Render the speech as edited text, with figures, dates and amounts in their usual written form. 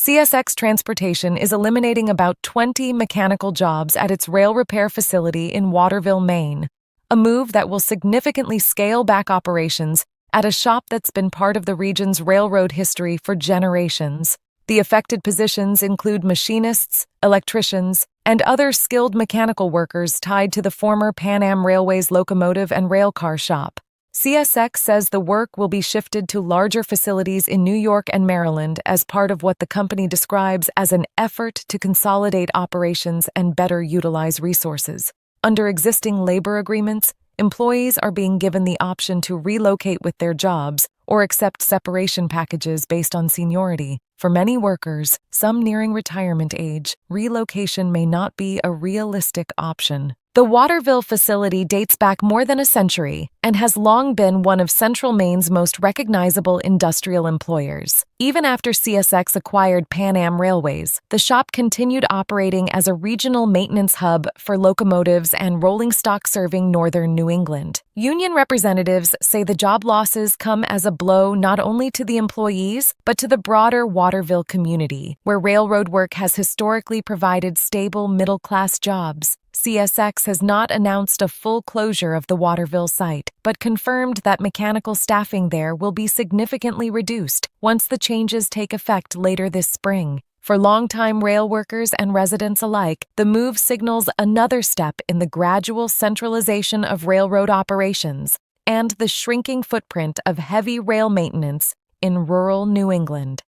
CSX Transportation is eliminating about 20 mechanical jobs at its rail repair facility in Waterville, Maine, a move that will significantly scale back operations at a shop that's been part of the region's railroad history for generations. The affected positions include machinists, electricians, and other skilled mechanical workers tied to the former Pan Am Railway's locomotive and railcar shop. CSX says the work will be shifted to larger facilities in New York and Maryland as part of what the company describes as an effort to consolidate operations and better utilize resources. Under existing labor agreements, employees are being given the option to relocate with their jobs or accept separation packages based on seniority. For many workers, some nearing retirement age, relocation may not be a realistic option. The Waterville facility dates back more than a century and has long been one of Central Maine's most recognizable industrial employers. Even after CSX acquired Pan Am Railways, the shop continued operating as a regional maintenance hub for locomotives and rolling stock serving northern New England. Union representatives say the job losses come as a blow not only to the employees, but to the broader Waterville community, where railroad work has historically provided stable middle-class jobs. CSX has not announced a full closure of the Waterville site, but confirmed that mechanical staffing there will be significantly reduced once the changes take effect later this spring. For longtime rail workers and residents alike, the move signals another step in the gradual centralization of railroad operations and the shrinking footprint of heavy rail maintenance in rural New England.